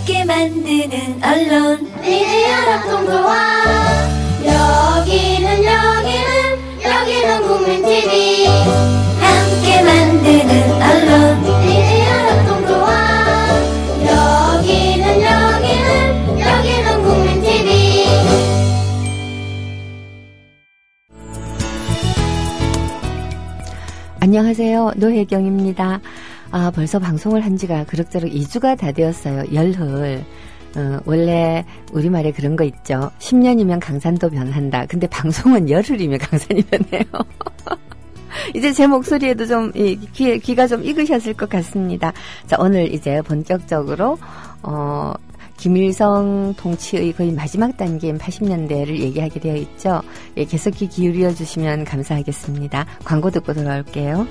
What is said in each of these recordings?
함께 만드는 언론 미디어 협동조합. 여기는 국민TV. 함께 만드는 언론 미디어 협동조합. 여기는 국민TV. 안녕하세요. 노혜경입니다. 벌써 방송을 한 지가 그럭저럭 2주가 다 되었어요. 열흘. 원래 우리말에 그런 거 있죠. 10년이면 강산도 변한다. 근데 방송은 열흘이면 강산이 변해요. 이제 제 목소리에도 좀 귀가 좀 익으셨을 것 같습니다. 자, 오늘 이제 본격적으로 김일성 통치의 거의 마지막 단계인 80년대를 얘기하게 되어 있죠. 예, 계속 귀 기울여 주시면 감사하겠습니다. 광고 듣고 돌아올게요.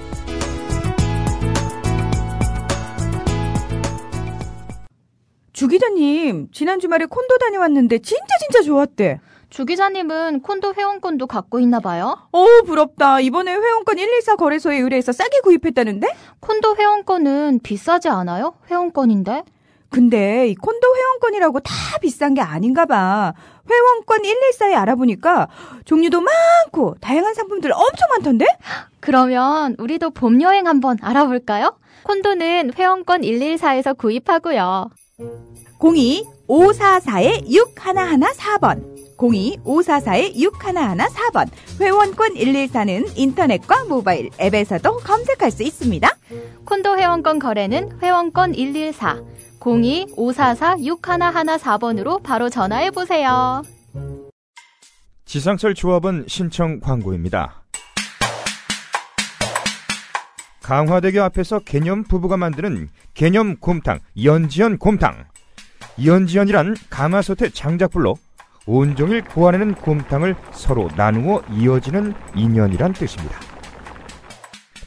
주 기자님, 지난 주말에 콘도 다녀왔는데 진짜 좋았대. 주 기자님은 콘도 회원권도 갖고 있나 봐요? 부럽다. 이번에 회원권 114 거래소에 의뢰해서 싸게 구입했다는데? 콘도 회원권은 비싸지 않아요? 회원권인데? 근데 이 콘도 회원권이라고 다 비싼 게 아닌가 봐. 회원권 114에 알아보니까 종류도 많고 다양한 상품들 엄청 많던데? 그러면 우리도 봄 여행 한번 알아볼까요? 콘도는 회원권 114에서 구입하고요. 02-544-6114번 02-544-6114번 회원권 114는 인터넷과 모바일 앱에서도 검색할 수 있습니다. 콘도 회원권 거래는 회원권 114 02-544-6114번으로 바로 전화해보세요. 지상철 조합원 신청 광고입니다. 강화대교 앞에서 개념 부부가 만드는 개념 곰탕 연지연 곰탕. 연지연이란 가마솥의 장작불로 온종일 구워내는 곰탕을 서로 나누어 이어지는 인연이란 뜻입니다.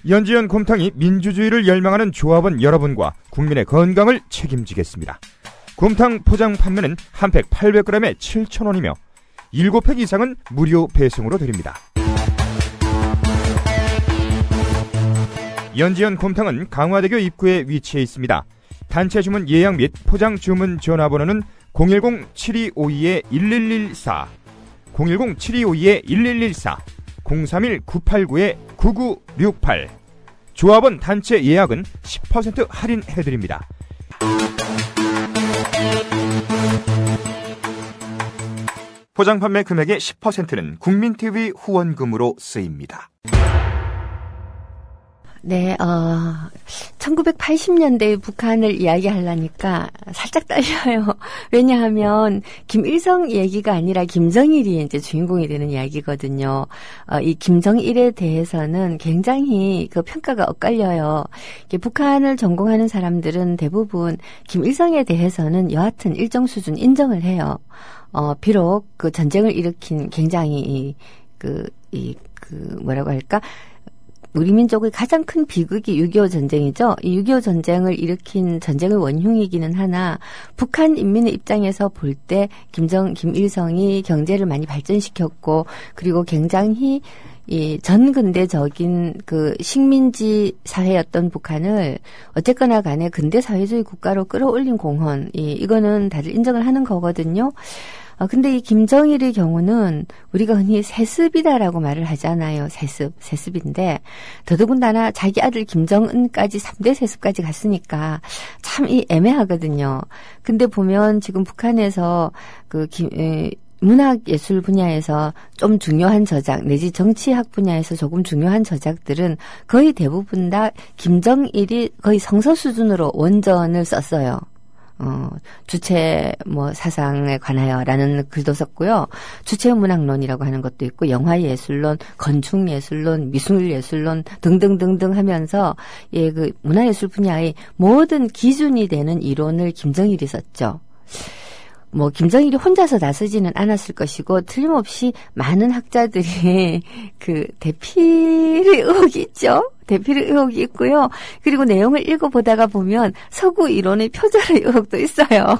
연지연 곰탕이 민주주의를 열망하는 조합원 여러분과 국민의 건강을 책임지겠습니다. 곰탕 포장 판매는 한 팩 800g에 7,000원이며 7팩 이상은 무료 배송으로 드립니다. 연지연 곰탕은 강화대교 입구에 위치해 있습니다. 단체 주문 예약 및 포장 주문 전화번호는 010-7252-1114, 010-7252-1114, 031-989-9968. 조합원 단체 예약은 10% 할인해드립니다. 포장 판매 금액의 10%는 국민TV 후원금으로 쓰입니다. 네, 1980년대의 북한을 이야기하려니까 살짝 떨려요. 왜냐하면 김일성 얘기가 아니라 김정일이 이제 주인공이 되는 이야기거든요. 이 김정일에 대해서는 굉장히 그 평가가 엇갈려요. 북한을 전공하는 사람들은 대부분 김일성에 대해서는 여하튼 일정 수준 인정을 해요. 비록 그 전쟁을 일으킨 굉장히 뭐라고 할까? 우리 민족의 가장 큰 비극이 6.25 전쟁이죠. 이 6.25 전쟁을 일으킨 전쟁의 원흉이기는 하나 북한 인민의 입장에서 볼 때 김일성이 경제를 많이 발전시켰고 그리고 굉장히 이 전근대적인 그 식민지 사회였던 북한을 어쨌거나 간에 근대 사회주의 국가로 끌어올린 공헌 이거는 다들 인정을 하는 거거든요. 근데 이 김정일의 경우는 우리가 흔히 세습이다라고 말을 하잖아요. 세습인데 더더군다나 자기 아들 김정은까지 3대 세습까지 갔으니까 참 애매하거든요. 근데 보면 지금 북한에서 문학예술 분야에서 좀 중요한 저작 내지 정치학 분야에서 조금 중요한 저작들은 거의 대부분 다 김정일이 거의 성서 수준으로 원전을 썼어요. 주체 사상에 관하여라는 글도 썼고요. 주체 문학론이라고 하는 것도 있고 영화예술론, 건축예술론, 미술예술론 등등등등 하면서 그 문화예술 분야의 모든 기준이 되는 이론을 김정일이 썼죠. 김정일이 혼자서 나서지는 않았을 것이고, 틀림없이 많은 학자들이 대필의 의혹이 있죠? 대필의 의혹이 있고요. 그리고 내용을 읽어보다가 보면 서구 이론의 표절의 의혹도 있어요.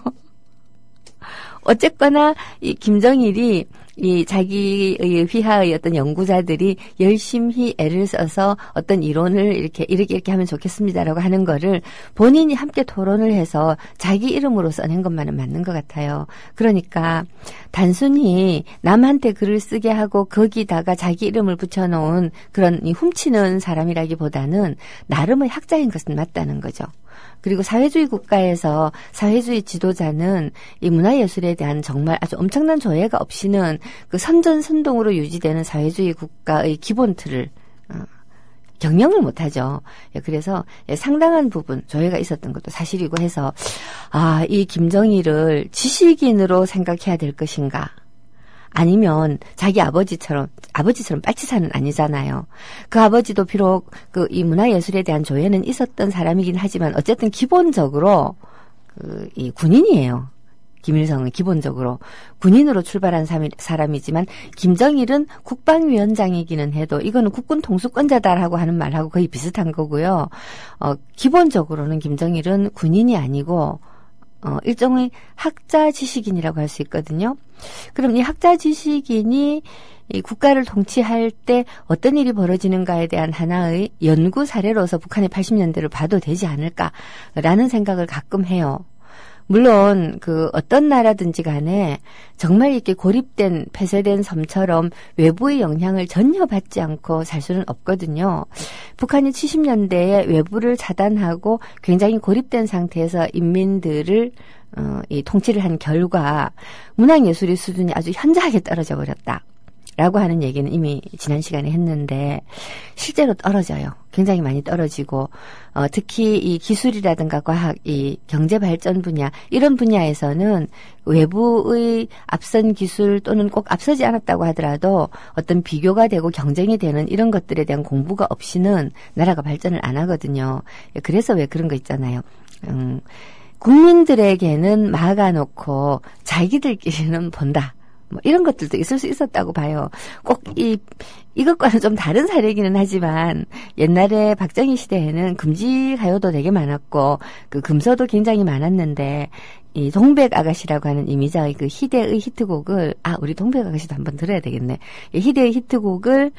어쨌거나 이 김정일이 이 자기의 휘하의 어떤 연구자들이 열심히 애를 써서 어떤 이론을 이렇게 하면 좋겠습니다라고 하는 거를 본인이 함께 토론을 해서 자기 이름으로 써낸 것만은 맞는 것 같아요. 그러니까 단순히 남한테 글을 쓰게 하고 거기다가 자기 이름을 붙여놓은 그런 이 훔치는 사람이라기보다는 나름의 학자인 것은 맞다는 거죠. 그리고 사회주의 국가에서 사회주의 지도자는 이 문화예술에 대한 정말 아주 엄청난 조예가 없이는 그 선전선동으로 유지되는 사회주의 국가의 기본 틀을 경영을 못하죠. 그래서 상당한 부분 조예가 있었던 것도 사실이고 해서 이 김정일을 지식인으로 생각해야 될 것인가? 아니면 자기 아버지처럼 빨치산은 아니잖아요. 그 아버지도 비록 이 문화예술에 대한 조예는 있었던 사람이긴 하지만 어쨌든 기본적으로 이 군인이에요. 김일성은 기본적으로 군인으로 출발한 사람이지만 김정일은 국방위원장이기는 해도 이거는 국군 통수권자다라고 하는 말하고 거의 비슷한 거고요. 기본적으로는 김정일은 군인이 아니고 일종의 학자 지식인이라고 할 수 있거든요. 그럼 이 학자 지식인이 이 국가를 통치할 때 어떤 일이 벌어지는가에 대한 하나의 연구 사례로서 북한의 80년대를 봐도 되지 않을까라는 생각을 가끔 해요. 물론 어떤 나라든지 간에 정말 이렇게 고립된 폐쇄된 섬처럼 외부의 영향을 전혀 받지 않고 살 수는 없거든요. 북한이 70년대에 외부를 차단하고 굉장히 고립된 상태에서 인민들을 이 통치를 한 결과 문학예술의 수준이 아주 현저하게 떨어져 버렸다. 라고 하는 얘기는 이미 지난 시간에 했는데 실제로 떨어져요. 굉장히 많이 떨어지고 특히 이 기술이라든가 과학, 이 경제 발전 분야 이런 분야에서는 외부의 앞선 기술 또는 꼭 앞서지 않았다고 하더라도 어떤 비교가 되고 경쟁이 되는 이런 것들에 대한 공부가 없이는 나라가 발전을 안 하거든요. 그래서 왜 그런 거 있잖아요. 국민들에게는 막아놓고 자기들끼리는 본다. 이런 것들도 있을 수 있었다고 봐요. 꼭 이것과는 좀 다른 사례이기는 하지만 옛날에 박정희 시대에는 금지 가요도 되게 많았고 금서도 굉장히 많았는데 이 동백 아가씨라고 하는 이미자의 희대의 히트곡을 우리 동백 아가씨도 한번 들어야 되겠네. 이 희대의 히트곡을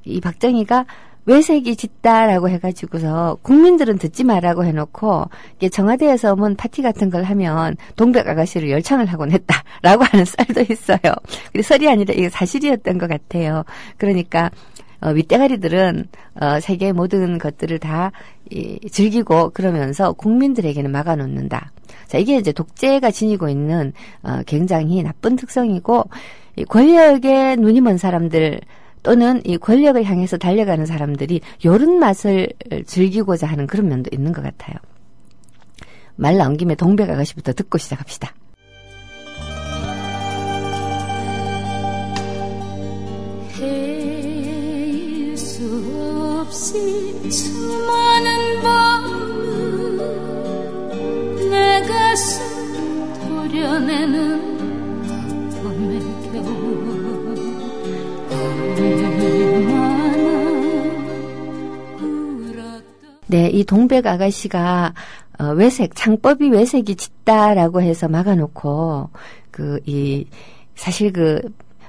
이 박정희가 외색이 짙다라고 해가지고서 국민들은 듣지 말라고 해놓고 청와대에서 뭔 파티 같은 걸 하면 동백 아가씨를 열창을 하곤 했다라고 하는 썰도 있어요. 그래서 썰이 아니라 이게 사실이었던 것 같아요. 그러니까 윗대가리들은 세계의 모든 것들을 다 즐기고 그러면서 국민들에게는 막아놓는다. 자, 이게 이제 독재가 지니고 있는 굉장히 나쁜 특성이고 권력에 눈이 먼 사람들 또는 이 권력을 향해서 달려가는 사람들이 요런 맛을 즐기고자 하는 그런 면도 있는 것 같아요. 말 나온 김에 동백 아가씨부터 듣고 시작합시다. 헤일 수 없이 수많은 밤을 내 가슴 도려내는 봄의 겨울 네, 이 동백 아가씨가 창법이 외색이 짙다라고 해서 막아놓고 사실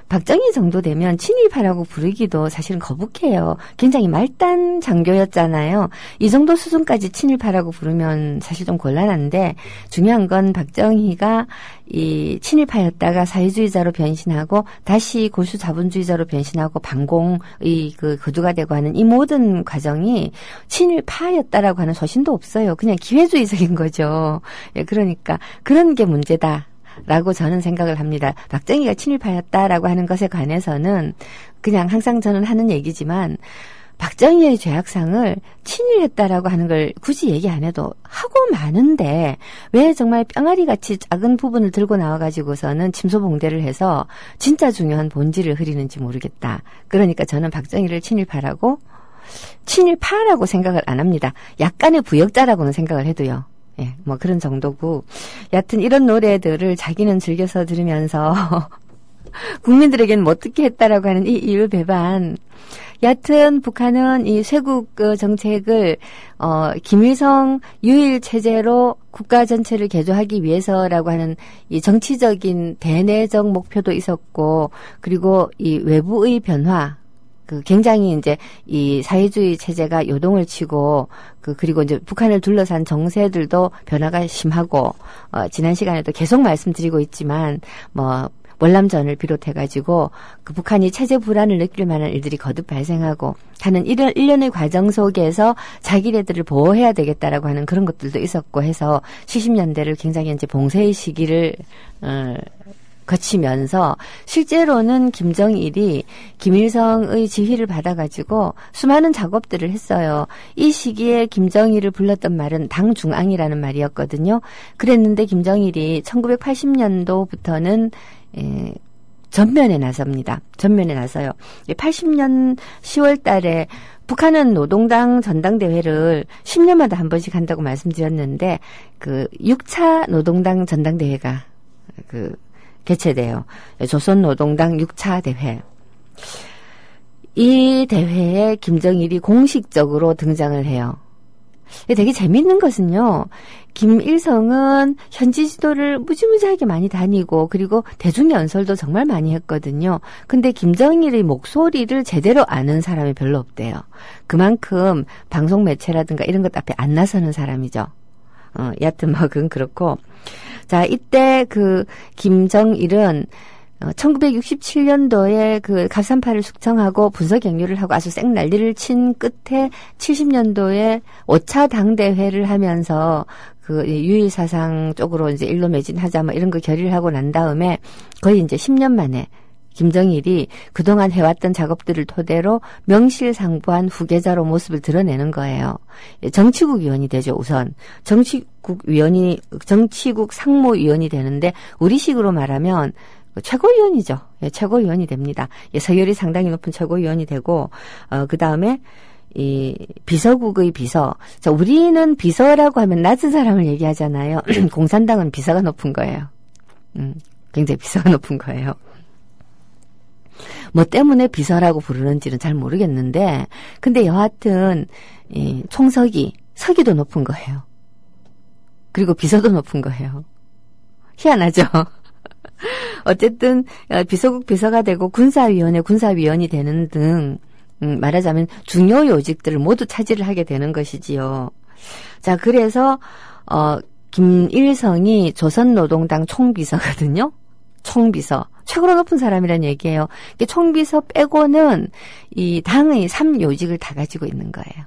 박정희 정도 되면 친일파라고 부르기도 사실은 거북해요. 굉장히 말단 장교였잖아요. 이 정도 수준까지 친일파라고 부르면 사실 좀 곤란한데 중요한 건 박정희가 이 친일파였다가 사회주의자로 변신하고 다시 고수 자본주의자로 변신하고 반공의 거두가 되고 하는 이 모든 과정이 친일파였다라고 하는 소신도 없어요. 그냥 기회주의적인 거죠. 그러니까 그런 게 문제다. 라고 저는 생각을 합니다. 박정희가 친일파였다라고 하는 것에 관해서는 그냥 항상 저는 하는 얘기지만 박정희의 죄악상을 친일했다라고 하는 걸 굳이 얘기 안 해도 하고 마는데 왜 정말 뿅아리같이 작은 부분을 들고 나와가지고서는 침소봉대를 해서 진짜 중요한 본질을 흐리는지 모르겠다. 그러니까 저는 박정희를 친일파라고 생각을 안 합니다. 약간의 부역자라고는 생각을 해도요. 그런 정도고. 여하튼 이런 노래들을 자기는 즐겨서 들으면서 국민들에게는 뭐 어떻게 했다라고 하는 이 이유 배반. 여하튼 북한은 이 쇄국 정책을 김일성 유일 체제로 국가 전체를 개조하기 위해서라고 하는 이 정치적인 대내적 목표도 있었고, 그리고 이 외부의 변화, 굉장히 이제 이 사회주의 체제가 요동을 치고, 그리고 이제 북한을 둘러싼 정세들도 변화가 심하고, 지난 시간에도 계속 말씀드리고 있지만, 월남전을 비롯해가지고 북한이 체제 불안을 느낄 만한 일들이 거듭 발생하고 하는 일련의 과정 속에서 자기네들을 보호해야 되겠다라고 하는 그런 것들도 있었고 해서 70년대를 굉장히 이제 봉쇄의 시기를 거치면서 실제로는 김정일이 김일성의 지휘를 받아가지고 수많은 작업들을 했어요. 이 시기에 김정일을 불렀던 말은 당중앙이라는 말이었거든요. 그랬는데 김정일이 1980년도부터는 전면에 나섭니다. 전면에 나서요. 80년 10월 달에 북한은 노동당 전당대회를 10년마다 한 번씩 한다고 말씀드렸는데 6차 노동당 전당대회가 개최돼요. 조선노동당 6차 대회. 이 대회에 김정일이 공식적으로 등장을 해요. 되게 재밌는 것은요. 김일성은 현지 지도를 무지무지하게 많이 다니고 그리고 대중연설도 정말 많이 했거든요. 근데 김정일의 목소리를 제대로 아는 사람이 별로 없대요. 그만큼 방송 매체라든가 이런 것 앞에 안 나서는 사람이죠. 여하튼 그건 그렇고. 자, 이때 김정일은 1967년도에 갑산파를 숙청하고 분석 경유를 하고 아주 쌩 난리를 친 끝에 70년도에 5차 당대회를 하면서 유일사상 쪽으로 이제 일로 매진하자 이런 거 결의를 하고 난 다음에 거의 이제 10년 만에 김정일이 그동안 해왔던 작업들을 토대로 명실상부한 후계자로 모습을 드러내는 거예요. 정치국 위원이 되죠, 우선. 정치국 상무위원이 되는데 우리식으로 말하면 최고위원이죠. 최고위원이 됩니다. 서열이 상당히 높은 최고위원이 되고, 그 다음에, 비서국의 비서. 자, 우리는 비서라고 하면 낮은 사람을 얘기하잖아요. 공산당은 비서가 높은 거예요. 굉장히 비서가 높은 거예요. 뭐 때문에 비서라고 부르는지는 잘 모르겠는데, 근데 여하튼, 서기도 높은 거예요. 그리고 비서도 높은 거예요. 희한하죠? 어쨌든 비서국 비서가 되고 군사위원이 되는 등 말하자면 중요 요직들을 모두 차지를 하게 되는 것이지요. 자, 그래서 김일성이 조선노동당 총비서거든요. 총비서. 최고로 높은 사람이란 얘기예요. 총비서 빼고는 이 당의 3요직을 다 가지고 있는 거예요.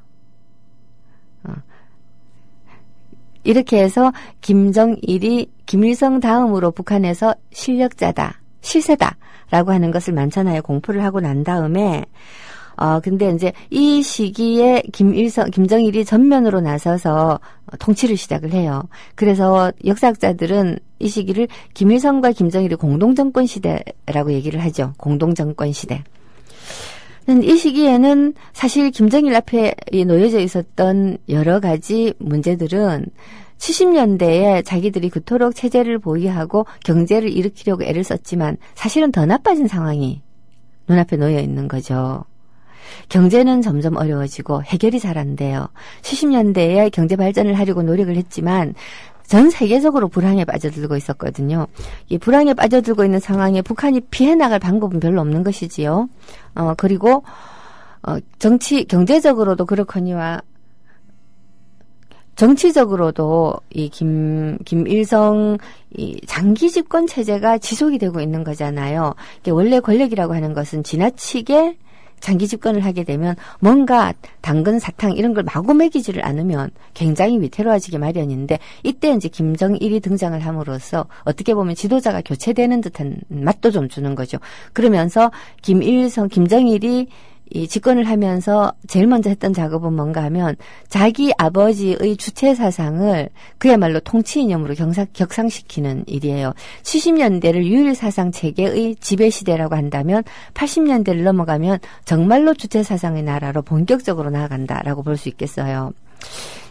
이렇게 해서 김정일이 김일성 다음으로 북한에서 실력자다, 실세다라고 하는 것을 만천하에 공표를 하고 난 다음에 근데 이제 이 시기에 김정일이 전면으로 나서서 통치를 시작을 해요. 그래서 역사학자들은 이 시기를 김일성과 김정일의 공동정권 시대라고 얘기를 하죠. 공동정권 시대. 이 시기에는 사실 김정일 앞에 놓여져 있었던 여러 가지 문제들은 70년대에 자기들이 그토록 체제를 보유하고 경제를 일으키려고 애를 썼지만 사실은 더 나빠진 상황이 눈앞에 놓여 있는 거죠. 경제는 점점 어려워지고 해결이 잘 안 돼요. 70년대에 경제 발전을 하려고 노력을 했지만 전 세계적으로 불황에 빠져들고 있었거든요. 이 불황에 빠져들고 있는 상황에 북한이 피해 나갈 방법은 별로 없는 것이지요. 그리고 경제적으로도 그렇거니와 정치적으로도 이 김일성 이 장기 집권 체제가 지속이 되고 있는 거잖아요. 원래 권력이라고 하는 것은 지나치게 장기 집권을 하게 되면 뭔가 당근 사탕 이런 걸 마구 먹이지를 않으면 굉장히 위태로워지기 마련인데 이때 이제 김정일이 등장을 함으로써 어떻게 보면 지도자가 교체되는 듯한 맛도 좀 주는 거죠. 그러면서 김정일이 이 집권을 하면서 제일 먼저 했던 작업은 뭔가 하면 자기 아버지의 주체 사상을 그야말로 통치 이념으로 격상시키는 일이에요. 70년대를 유일 사상 체계의 지배 시대라고 한다면 80년대를 넘어가면 정말로 주체 사상의 나라로 본격적으로 나아간다라고 볼 수 있겠어요.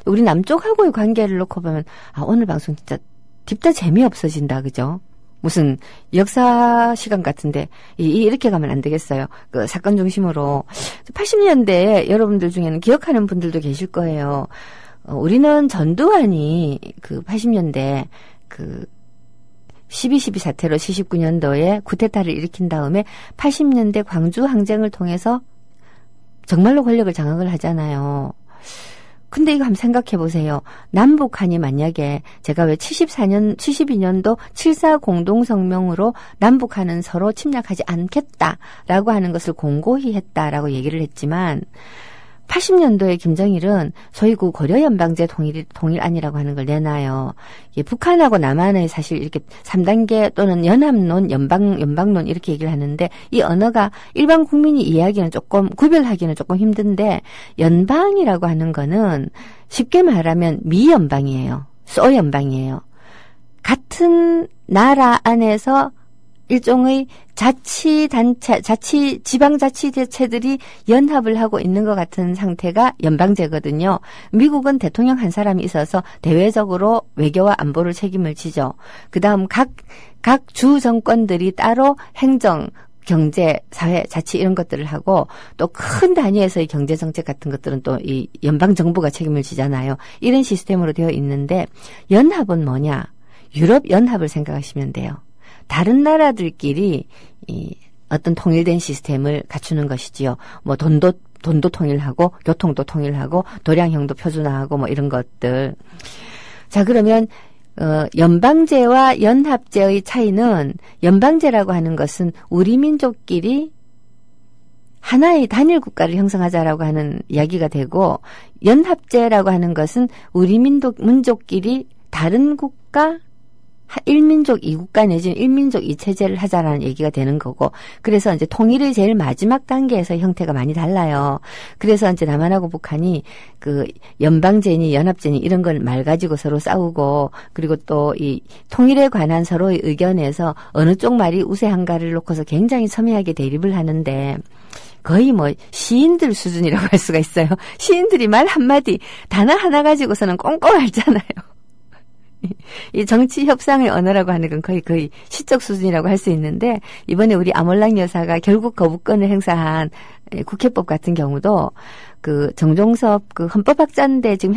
우리 남쪽하고의 관계를 놓고 보면 오늘 방송 진짜 재미없어진다, 그죠? 무슨 역사 시간 같은데 이렇게 가면 안 되겠어요. 그 사건 중심으로 80년대에 여러분들 중에는 기억하는 분들도 계실 거예요. 우리는 전두환이 그 80년대 그 12.12 사태로 79년도에 쿠데타를 일으킨 다음에 80년대 광주 항쟁을 통해서 정말로 권력을 장악을 하잖아요. 근데 이거 한번 생각해 보세요. 남북한이 만약에 제가 왜 72년도 7.4 공동성명으로 남북한은 서로 침략하지 않겠다라고 하는 것을 공고히 했다라고 얘기를 했지만 80년도에 김정일은 소위 그 고려연방제 통일안이라고 하는 걸 내놔요. 북한하고 남한의 사실 이렇게 3단계 또는 연합론, 연방론 이렇게 얘기를 하는데 이 언어가 일반 국민이 이해하기는 조금 구별하기는 조금 힘든데 연방이라고 하는 거는 쉽게 말하면 미연방이에요. 소연방이에요. 같은 나라 안에서 일종의 지방자치대체들이 연합을 하고 있는 것 같은 상태가 연방제거든요. 미국은 대통령 한 사람이 있어서 대외적으로 외교와 안보를 책임을 지죠. 그 다음 각 주 정권들이 따로 행정, 경제, 사회, 자치 이런 것들을 하고 또 큰 단위에서의 경제정책 같은 것들은 또 이 연방정부가 책임을 지잖아요. 이런 시스템으로 되어 있는데 연합은 뭐냐? 유럽연합을 생각하시면 돼요. 다른 나라들끼리 어떤 통일된 시스템을 갖추는 것이지요. 뭐 돈도 통일하고 교통도 통일하고 도량형도 표준화하고 뭐 이런 것들. 자, 그러면 연방제와 연합제의 차이는 연방제라고 하는 것은 우리 민족끼리 하나의 단일 국가를 형성하자라고 하는 이야기가 되고 연합제라고 하는 것은 우리 민족끼리 다른 국가 1민족 2국가 내지는 1민족 2체제를 하자라는 얘기가 되는 거고 그래서 이제 통일의 제일 마지막 단계에서 형태가 많이 달라요. 그래서 이제 남한하고 북한이 그 연방제니 연합제니 이런 걸 말 가지고 서로 싸우고 그리고 또 이 통일에 관한 서로의 의견에서 어느 쪽 말이 우세한가를 놓고서 굉장히 첨예하게 대립을 하는데 거의 뭐 시인들 수준이라고 할 수가 있어요. 시인들이 말 한마디 단어 하나 가지고서는 꽁꽁 앓잖아요. 이 정치 협상의 언어라고 하는 건 거의 시적 수준이라고 할 수 있는데 이번에 우리 아몰랑 여사가 결국 거부권을 행사한 국회법 같은 경우도 그 정종섭 그 헌법학자인데 지금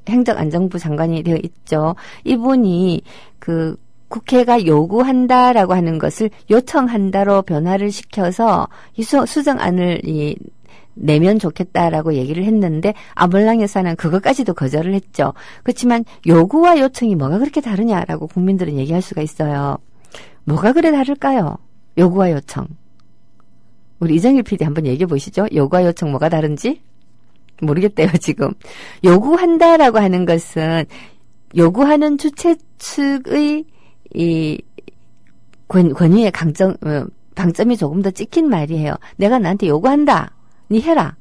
행정안전부 장관이 되어 있죠. 이분이 그 국회가 요구한다라고 하는 것을 요청한다로 변화를 시켜서 수정안을 내면 좋겠다라고 얘기를 했는데 아몰랑 여사는 그것까지도 거절을 했죠. 그렇지만 요구와 요청이 뭐가 그렇게 다르냐라고 국민들은 얘기할 수가 있어요. 뭐가 그래 다를까요? 요구와 요청. 우리 이정일 PD 한번 얘기해 보시죠. 요구와 요청 뭐가 다른지? 모르겠대요, 지금. 요구한다라고 하는 것은 요구하는 주체 측의 이 권위의 방점이 조금 더 찍힌 말이에요. 내가 나한테 요구한다. 니 해라.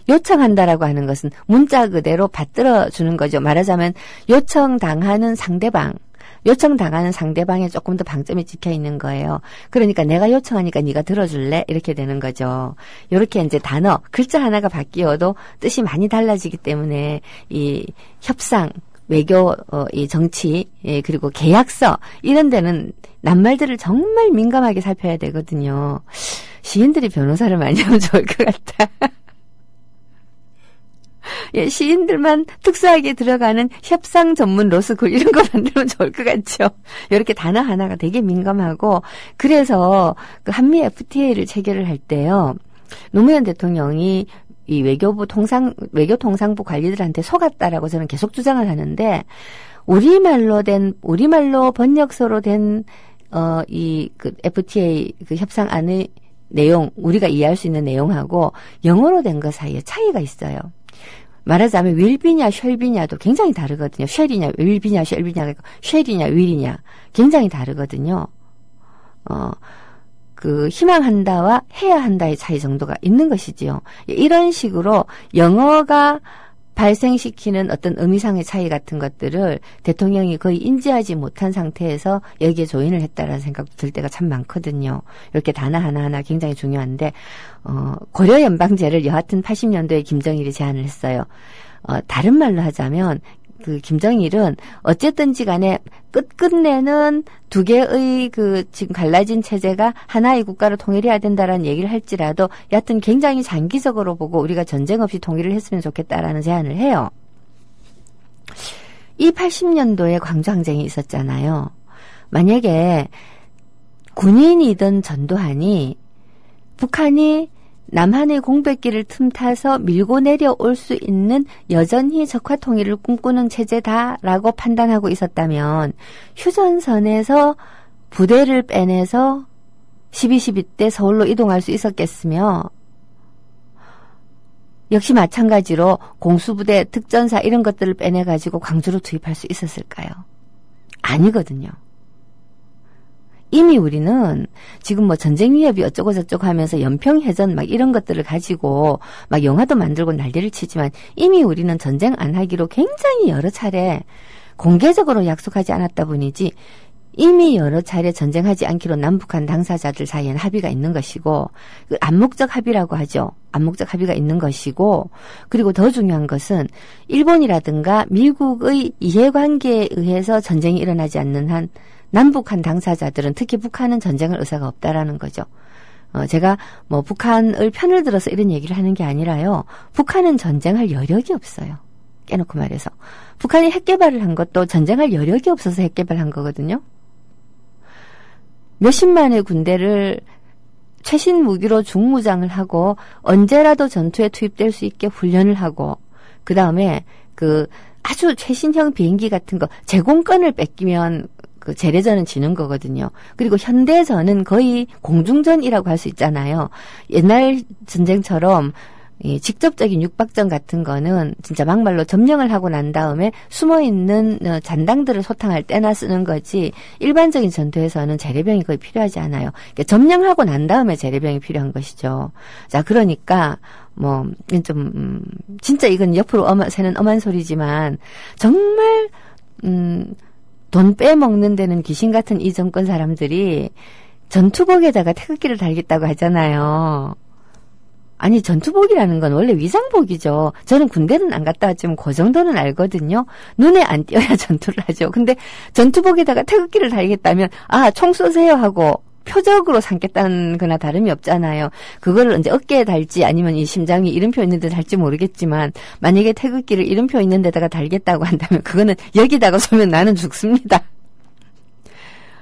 요청한다라고 하는 것은 문자 그대로 받들어 주는 거죠. 말하자면 요청당하는 상대방에 조금 더 방점이 찍혀 있는 거예요. 그러니까 내가 요청하니까 네가 들어줄래? 이렇게 되는 거죠. 이렇게 이제 단어, 글자 하나가 바뀌어도 뜻이 많이 달라지기 때문에 이 협상, 외교, 이 정치, 그리고 계약서 이런 데는 낱말들을 정말 민감하게 살펴야 되거든요. 시인들이 변호사를 많이 하면 좋을 것 같다. 예, 시인들만 특수하게 들어가는 협상 전문 로스쿨 이런 거 만들면 좋을 것 같죠. 이렇게 단어 하나가 되게 민감하고 그래서 그 한미 FTA를 체결을 할 때요. 노무현 대통령이 이 외교통상부 관리들한테 속았다라고 저는 계속 주장을 하는데 우리말로 번역서로 된 그 FTA 그 협상안의 내용, 우리가 이해할 수 있는 내용하고 영어로 된 것 사이에 차이가 있어요. 말하자면 will비냐 shall비냐도 굉장히 다르거든요. shall이냐 will비냐 shall비냐가 있고 shall이냐 will이냐 굉장히 다르거든요. 그 희망한다와 해야 한다의 차이 정도가 있는 것이지요. 이런 식으로 영어가 발생시키는 어떤 의미상의 차이 같은 것들을 대통령이 거의 인지하지 못한 상태에서 여기에 조인을 했다라는 생각도 들 때가 참 많거든요. 이렇게 단어 하나하나 굉장히 중요한데 고려연방제를 여하튼 80년도에 김정일이 제안을 했어요. 다른 말로 하자면 그 김정일은 어쨌든지 간에 끝내는 두 개의 지금 갈라진 체제가 하나의 국가로 통일해야 된다라는 얘기를 할지라도 여하튼 굉장히 장기적으로 보고 우리가 전쟁 없이 통일을 했으면 좋겠다라는 제안을 해요. 이 80년도에 광주항쟁이 있었잖아요. 만약에 군인이든 전두환이 북한이 남한의 공백기를 틈타서 밀고 내려올 수 있는 여전히 적화 통일을 꿈꾸는 체제다라고 판단하고 있었다면 휴전선에서 부대를 빼내서 12.12 때 서울로 이동할 수 있었겠으며 역시 마찬가지로 공수부대, 특전사 이런 것들을 빼내가지고 광주로 투입할 수 있었을까요? 아니거든요. 이미 우리는 지금 뭐 전쟁 위협이 어쩌고 저쩌고 하면서 연평해전 막 이런 것들을 가지고 막 영화도 만들고 난리를 치지만 이미 우리는 전쟁 안 하기로 굉장히 여러 차례 공개적으로 약속하지 않았다 뿐이지 이미 여러 차례 전쟁하지 않기로 남북한 당사자들 사이에는 합의가 있는 것이고 그 암묵적 합의라고 하죠. 암묵적 합의가 있는 것이고 그리고 더 중요한 것은 일본이라든가 미국의 이해관계에 의해서 전쟁이 일어나지 않는 한 남북한 당사자들은 특히 북한은 전쟁할 의사가 없다라는 거죠. 제가 뭐 북한을 편을 들어서 이런 얘기를 하는 게 아니라요. 북한은 전쟁할 여력이 없어요. 깨놓고 말해서. 북한이 핵 개발을 한 것도 전쟁할 여력이 없어서 핵 개발한 거거든요. 몇십만의 군대를 최신 무기로 중무장을 하고 언제라도 전투에 투입될 수 있게 훈련을 하고 그 다음에 아주 최신형 비행기 같은 거 제공권을 뺏기면 재래전은 지는 거거든요. 그리고 현대전은 거의 공중전이라고 할 수 있잖아요. 옛날 전쟁처럼 이 직접적인 육박전 같은 거는 진짜 막말로 점령을 하고 난 다음에 숨어있는 잔당들을 소탕할 때나 쓰는 거지 일반적인 전투에서는 재래병이 거의 필요하지 않아요. 그러니까 점령하고 난 다음에 재래병이 필요한 것이죠. 자, 그러니까 진짜 이건 옆으로 새는 엄한 소리지만 정말 돈 빼먹는 데는 귀신 같은 이 정권 사람들이 전투복에다가 태극기를 달겠다고 하잖아요. 아니 전투복이라는 건 원래 위장복이죠. 저는 군대는 안 갔다 왔지만 그 정도는 알거든요. 눈에 안 띄어야 전투를 하죠. 근데 전투복에다가 태극기를 달겠다면 총 쏘세요 하고 표적으로 삼겠다는 거나 다름이 없잖아요. 그거를 이제 어깨에 달지 아니면 이 심장이 이름표 있는 데 달지 모르겠지만 만약에 태극기를 이름표 있는 데다가 달겠다고 한다면 그거는 여기다가 쏘면 나는 죽습니다.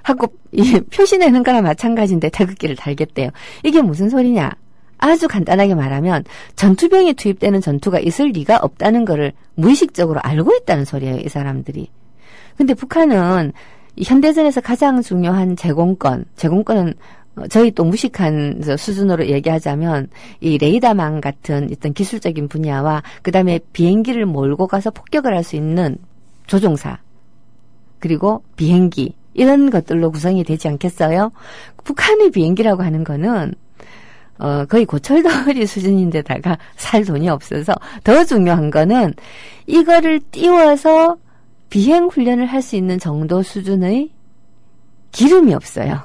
하고 이 표시내는 거나 마찬가지인데 태극기를 달겠대요. 이게 무슨 소리냐. 아주 간단하게 말하면 전투병이 투입되는 전투가 있을 리가 없다는 거를 무의식적으로 알고 있다는 소리예요. 이 사람들이. 근데 북한은 현대전에서 가장 중요한 제공권은 저희 또 무식한 수준으로 얘기하자면 이 레이더망 같은 어떤 기술적인 분야와 그다음에 비행기를 몰고 가서 폭격을 할 수 있는 조종사 그리고 비행기 이런 것들로 구성이 되지 않겠어요? 북한의 비행기라고 하는 거는 거의 고철덩어리 수준인데다가 살 돈이 없어서 더 중요한 거는 이거를 띄워서 비행 훈련을 할 수 있는 정도 수준의 기름이 없어요.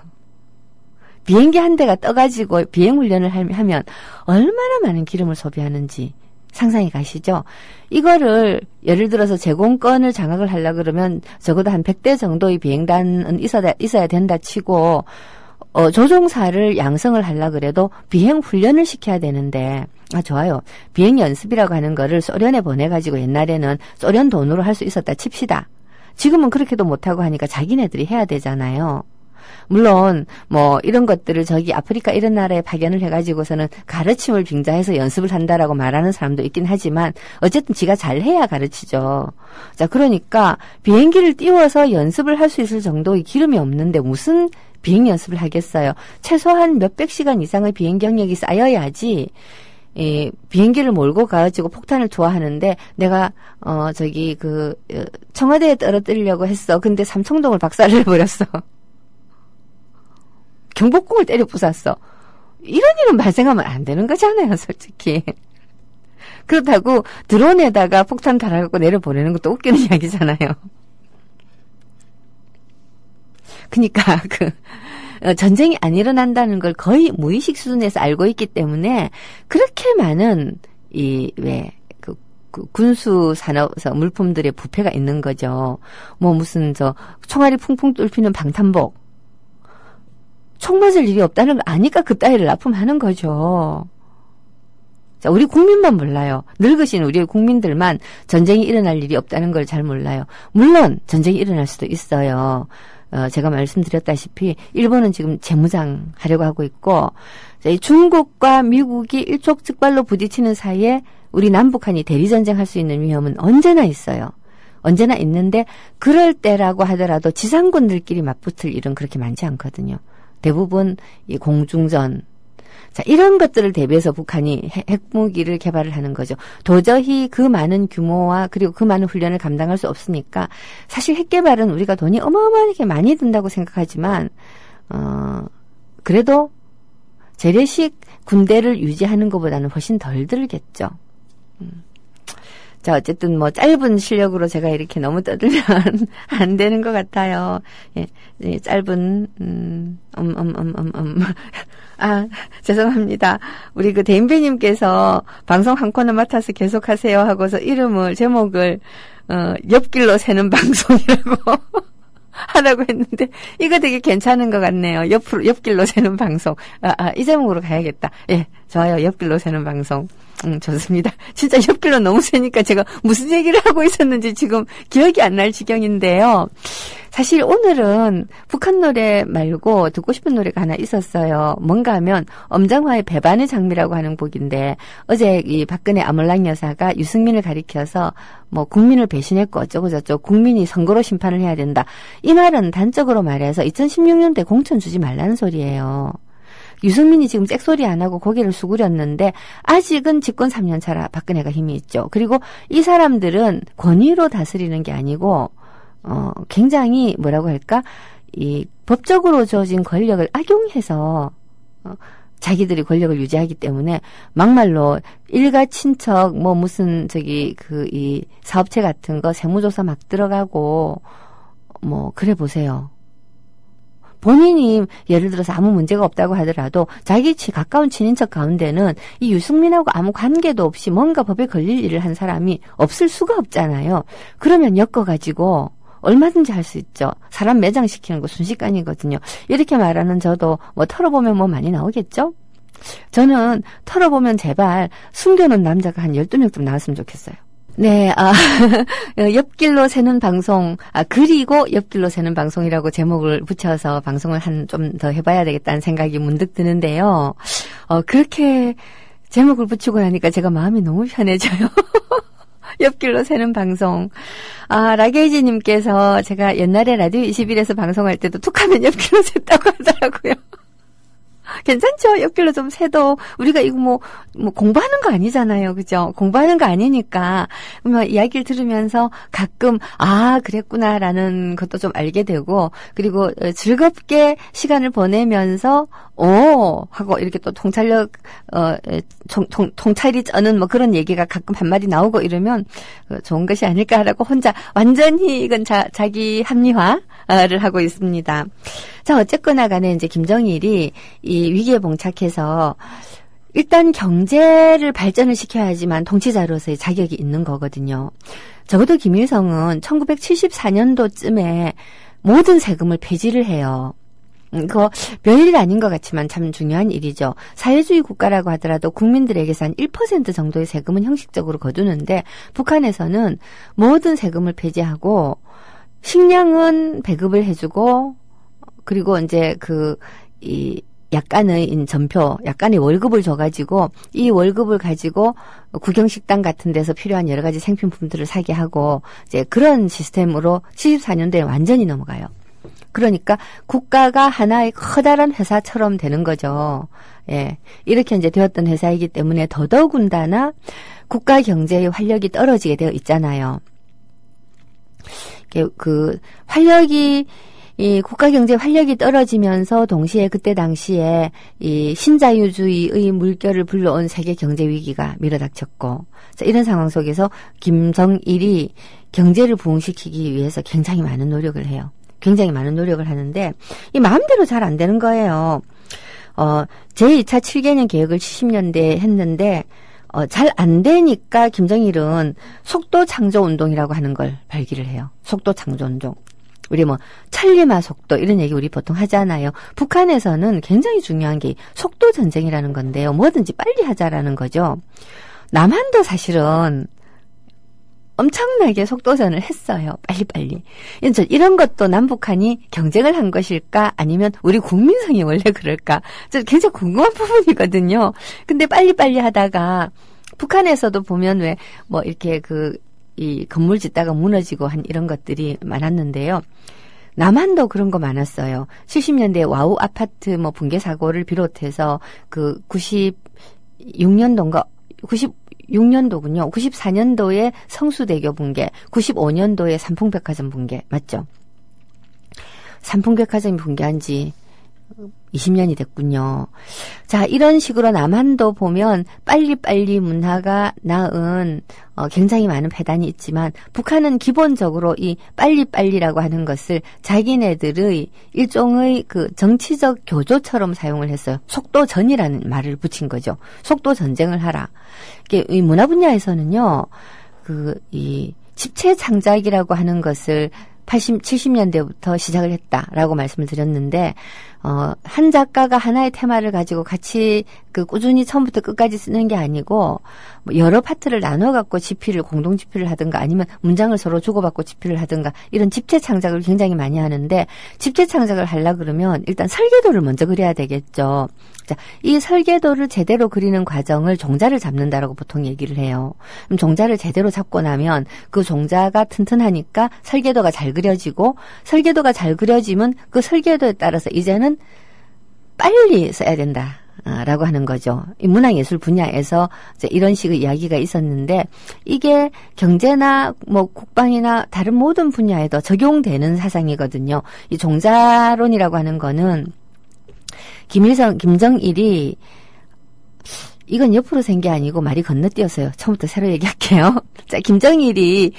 비행기 한 대가 떠가지고 비행 훈련을 하면 얼마나 많은 기름을 소비하는지 상상이 가시죠? 이거를 예를 들어서 제공권을 장악을 하려고 그러면 적어도 한 100대 정도의 비행단은 있어야 된다 치고 조종사를 양성을 하려고 그래도 비행 훈련을 시켜야 되는데 좋아요. 비행 연습이라고 하는 거를 소련에 보내가지고 옛날에는 소련 돈으로 할 수 있었다 칩시다. 지금은 그렇게도 못하고 하니까 자기네들이 해야 되잖아요. 물론 이런 것들을 저기 아프리카 이런 나라에 파견을 해가지고서는 가르침을 빙자해서 연습을 한다라고 말하는 사람도 있긴 하지만 어쨌든 지가 잘해야 가르치죠. 자, 그러니까 비행기를 띄워서 연습을 할 수 있을 정도의 기름이 없는데 무슨 비행 연습을 하겠어요. 최소한 몇백 시간 이상의 비행 경력이 쌓여야지 비행기를 몰고 가가지고 폭탄을 투하하는데 내가 청와대에 떨어뜨리려고 했어. 근데 삼청동을 박살을 해버렸어. 경복궁을 때려 부쉈어. 이런 일은 발생하면 안 되는 거잖아요, 솔직히. 그렇다고 드론에다가 폭탄 달아갖고 내려보내는 것도 웃기는 이야기잖아요. 그러니까 전쟁이 안 일어난다는 걸 거의 무의식 수준에서 알고 있기 때문에 그렇게 많은 그 군수 산업에서 물품들의 부패가 있는 거죠. 뭐 무슨 총알이 풍풍 뚫히는 방탄복. 총 맞을 일이 없다는 걸 아니까 그따위를 납품하는 거죠. 자, 우리 국민만 몰라요. 늙으신 우리 국민들만 전쟁이 일어날 일이 없다는 걸 잘 몰라요. 물론 전쟁이 일어날 수도 있어요. 제가 말씀드렸다시피 일본은 지금 재무장 하려고 하고 있고 중국과 미국이 일촉즉발로 부딪히는 사이에 우리 남북한이 대리전쟁할 수 있는 위험은 언제나 있어요. 언제나 있는데 그럴 때라고 하더라도 지상군들끼리 맞붙을 일은 그렇게 많지 않거든요. 대부분 이 공중전. 자, 이런 것들을 대비해서 북한이 핵무기를 개발을 하는 거죠. 도저히 그 많은 규모와 그리고 그 많은 훈련을 감당할 수 없으니까 사실 핵 개발은 우리가 돈이 어마어마하게 많이 든다고 생각하지만 그래도 재래식 군대를 유지하는 것보다는 훨씬 덜 들겠죠. 자, 어쨌든 뭐 짧은 실력으로 제가 이렇게 너무 떠들면 안 되는 것 같아요. 예, 짧은 죄송합니다. 우리 그 대인배님께서 방송 한 코너 맡아서 계속하세요 하고서 제목을 옆길로 새는 방송이라고 하라고 했는데 이거 되게 괜찮은 것 같네요. 옆길로 새는 방송. 이 제목으로 가야겠다. 예, 좋아요. 옆길로 새는 방송. 좋습니다. 진짜 옆길로 너무 새니까 제가 무슨 얘기를 하고 있었는지 지금 기억이 안 날 지경인데요. 사실 오늘은 북한 노래 말고 듣고 싶은 노래가 하나 있었어요. 뭔가 하면 엄정화의 배반의 장미라고 하는 곡인데 어제 이 박근혜 아몰랑 여사가 유승민을 가리켜서 뭐 국민을 배신했고 어쩌고 저쩌고 국민이 선거로 심판을 해야 된다. 이 말은 단적으로 말해서 2016년대 공천 주지 말라는 소리예요. 유승민이 지금 잭소리 안 하고 고개를 수그렸는데 아직은 집권 3년 차라 박근혜가 힘이 있죠. 그리고 이 사람들은 권위로 다스리는 게 아니고 굉장히 뭐라고 할까? 이 법적으로 주어진 권력을 악용해서 자기들이 권력을 유지하기 때문에 막말로 일가 친척 뭐 무슨 이 사업체 같은 거 세무조사 막 들어가고 뭐 그래 보세요. 본인이 예를 들어서 아무 문제가 없다고 하더라도 자기 가까운 친인척 가운데는 이 유승민하고 아무 관계도 없이 뭔가 법에 걸릴 일을 한 사람이 없을 수가 없잖아요. 그러면 엮어가지고 얼마든지 할 수 있죠. 사람 매장시키는 거 순식간이거든요. 이렇게 말하는 저도 뭐 털어보면 뭐 많이 나오겠죠? 저는 털어보면 제발 숨겨놓은 남자가 한 12명쯤 나왔으면 좋겠어요. 네, 옆길로 새는 방송, 그리고 옆길로 새는 방송이라고 제목을 붙여서 방송을 좀 더 해봐야 되겠다는 생각이 문득 드는데요. 그렇게 제목을 붙이고 나니까 제가 마음이 너무 편해져요. 옆길로 새는 방송. 라게이지님께서 제가 옛날에 라디오 21에서 방송할 때도 툭 하면 옆길로 샜다고 하더라고요. 괜찮죠? 옆길로 좀 새도 우리가 이거 뭐 공부하는 거 아니잖아요. 그죠? 공부하는 거 아니니까 뭐 이야기를 들으면서 가끔 그랬구나라는 것도 좀 알게 되고 그리고 즐겁게 시간을 보내면서 하고 이렇게 또 통찰력 통찰이 쩌는 뭐 그런 얘기가 가끔 한마디 나오고 이러면 좋은 것이 아닐까라고 혼자 완전히 이건 자기 합리화를 하고 있습니다. 자, 어쨌거나 간에 이제 김정일이 이 위기에 봉착해서 일단 경제를 발전을 시켜야지만 통치자로서의 자격이 있는 거거든요. 적어도 김일성은 1974년도쯤에 모든 세금을 폐지를 해요. 그거 별일 아닌 것 같지만 참 중요한 일이죠. 사회주의 국가라고 하더라도 국민들에게서 한 1% 정도의 세금은 형식적으로 거두는데 북한에서는 모든 세금을 폐지하고 식량은 배급을 해주고 그리고 이제 약간의 전표, 약간의 월급을 줘가지고 이 월급을 가지고 구경식당 같은 데서 필요한 여러 가지 생필품들을 사게 하고 이제 그런 시스템으로 74년도에 완전히 넘어가요. 그러니까 국가가 하나의 커다란 회사처럼 되는 거죠. 예. 이렇게 이제 되었던 회사이기 때문에 더더군다나 국가 경제의 활력이 떨어지게 되어 있잖아요. 이 국가 경제 활력이 떨어지면서 동시에 그때 당시에 이 신자유주의의 물결을 불러온 세계 경제 위기가 밀어닥쳤고, 자, 이런 상황 속에서 김정일이 경제를 부흥시키기 위해서 굉장히 많은 노력을 해요. 굉장히 많은 노력을 하는데 이 마음대로 잘 안 되는 거예요. 제2차 7개년 계획을 70년대에 했는데 잘 안 되니까 김정일은 속도 창조 운동이라고 하는 걸 발기를 해요. 속도 창조 운동. 우리 뭐 천리마 속도 이런 얘기 우리 보통 하잖아요. 북한에서는 굉장히 중요한 게 속도 전쟁이라는 건데요. 뭐든지 빨리 하자라는 거죠. 남한도 사실은 엄청나게 속도전을 했어요. 빨리빨리. 이런 것도 남북한이 경쟁을 한 것일까? 아니면 우리 국민성이 원래 그럴까? 저 굉장히 궁금한 부분이거든요. 근데 빨리빨리 하다가 북한에서도 보면 왜 뭐 이렇게 이 건물 짓다가 무너지고 한 이런 것들이 많았는데요. 남한도 그런 거 많았어요. 70년대 와우 아파트 뭐 붕괴 사고를 비롯해서 96년도인가 96년도군요. 94년도에 성수대교 붕괴, 95년도에 삼풍백화점 붕괴 맞죠? 삼풍백화점이 붕괴한 지 20년이 됐군요. 자, 이런 식으로 남한도 보면 빨리빨리 문화가 낳은 굉장히 많은 폐단이 있지만 북한은 기본적으로 이 빨리빨리라고 하는 것을 자기네들의 일종의 정치적 교조처럼 사용을 했어요. 속도전이라는 말을 붙인 거죠. 속도 전쟁을 하라. 이게 이 문화 분야에서는요, 이 집체 창작이라고 하는 것을 70년대부터 시작을 했다라고 말씀을 드렸는데, 한 작가가 하나의 테마를 가지고 같이 꾸준히 처음부터 끝까지 쓰는 게 아니고, 뭐 여러 파트를 나눠갖고 공동 집필을 하든가 아니면 문장을 서로 주고받고 집필을 하든가 이런 집체 창작을 굉장히 많이 하는데, 집체 창작을 하려고 그러면 일단 설계도를 먼저 그려야 되겠죠. 자, 이 설계도를 제대로 그리는 과정을 종자를 잡는다라고 보통 얘기를 해요. 그럼 종자를 제대로 잡고 나면 그 종자가 튼튼하니까 설계도가 잘 그려지고, 설계도가 잘 그려지면 그 설계도에 따라서 이제는 빨리 써야 된다. 라고 하는 거죠. 이 문화예술 분야에서 이제 이런 식의 이야기가 있었는데, 이게 경제나 뭐 국방이나 다른 모든 분야에도 적용되는 사상이거든요. 이 종자론이라고 하는 거는 김정일이, 이건 옆으로 센 게 아니고 말이 건너뛰었어요. 처음부터 새로 얘기할게요. 자, 김정일이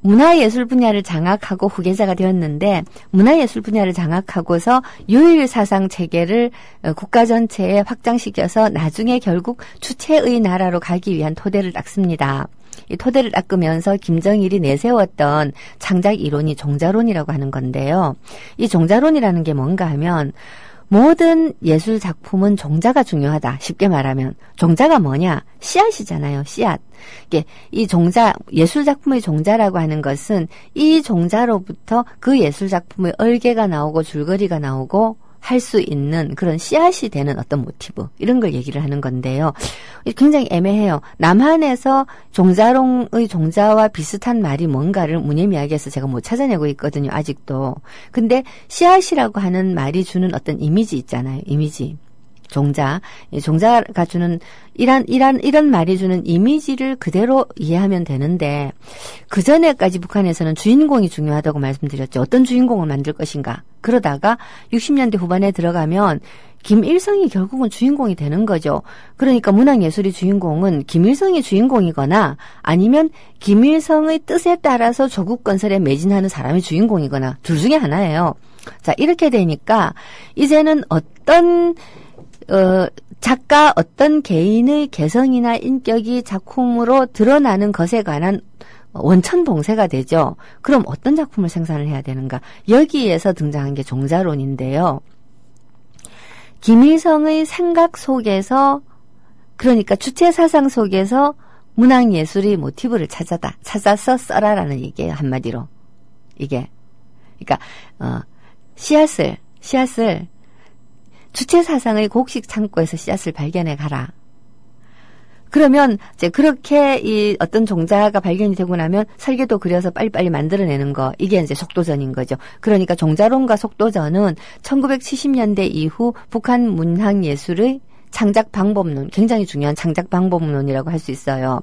문화예술 분야를 장악하고 후계자가 되었는데, 문화예술 분야를 장악하고서 유일사상 체계를 국가 전체에 확장시켜서 나중에 결국 주체의 나라로 가기 위한 토대를 닦습니다. 이 토대를 닦으면서 김정일이 내세웠던 창작 이론이 종자론이라고 하는 건데요. 이 종자론이라는 게 뭔가 하면, 모든 예술 작품은 종자가 중요하다. 쉽게 말하면 종자가 뭐냐? 씨앗이잖아요. 씨앗. 이게 이 종자, 예술 작품의 종자라고 하는 것은 이 종자로부터 그 예술 작품의 얼개가 나오고 줄거리가 나오고 할 수 있는 그런 씨앗이 되는 어떤 모티브, 이런 걸 얘기를 하는 건데요. 굉장히 애매해요. 남한에서 종자론의 종자와 비슷한 말이 뭔가를 문예미학에서 제가 못 찾아내고 있거든요. 아직도. 근데 씨앗이라고 하는 말이 주는 어떤 이미지 있잖아요. 이미지. 종자가 주는 이런 말이 주는 이미지를 그대로 이해하면 되는데, 그 전에까지 북한에서는 주인공이 중요하다고 말씀드렸죠. 어떤 주인공을 만들 것인가. 그러다가 60년대 후반에 들어가면 김일성이 결국은 주인공이 되는 거죠. 그러니까 문학예술의 주인공은 김일성이 주인공이거나 아니면 김일성의 뜻에 따라서 조국 건설에 매진하는 사람이 주인공이거나 둘 중에 하나예요. 자, 이렇게 되니까 이제는 어떤 작가 어떤 개인의 개성이나 인격이 작품으로 드러나는 것에 관한 원천봉쇄가 되죠. 그럼 어떤 작품을 생산을 해야 되는가? 여기에서 등장한 게 종자론인데요. 김일성의 생각 속에서, 그러니까 주체사상 속에서 문학예술의 모티브를 찾아서 써라라는 얘기예요. 한마디로. 이게. 그러니까 씨앗을 주체사상의 곡식 창고에서 씨앗을 발견해 가라. 그러면 이제 그렇게 이 어떤 종자가 발견이 되고 나면 설계도 그려서 빨리빨리 만들어내는 거, 이게 이제 속도전인 거죠. 그러니까 종자론과 속도전은 1970년대 이후 북한 문학예술의 창작 방법론, 굉장히 중요한 창작 방법론이라고 할 수 있어요.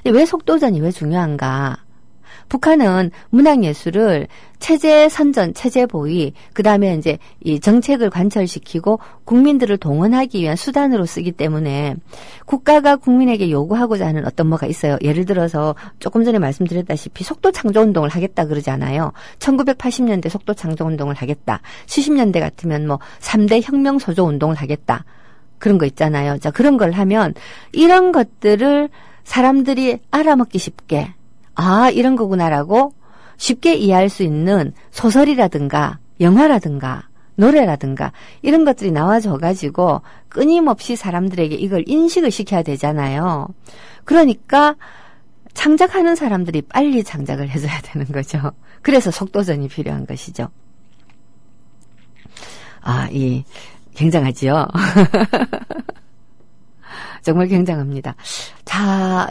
왜 속도전이 왜 중요한가? 북한은 문학예술을 체제 선전, 체제 보위, 그 다음에 이제 이 정책을 관철시키고 국민들을 동원하기 위한 수단으로 쓰기 때문에 국가가 국민에게 요구하고자 하는 어떤 뭐가 있어요. 예를 들어서 조금 전에 말씀드렸다시피 속도 창조 운동을 하겠다 그러잖아요. 1980년대 속도 창조 운동을 하겠다. 70년대 같으면 뭐 3대 혁명 소조 운동을 하겠다. 그런 거 있잖아요. 자, 그런 걸 하면 이런 것들을 사람들이 알아먹기 쉽게 이런 거구나라고 쉽게 이해할 수 있는 소설이라든가 영화라든가 노래라든가 이런 것들이 나와줘가지고 끊임없이 사람들에게 이걸 인식을 시켜야 되잖아요. 그러니까 창작하는 사람들이 빨리 창작을 해줘야 되는 거죠. 그래서 속도전이 필요한 것이죠. 굉장하지요. 정말 굉장합니다. 자,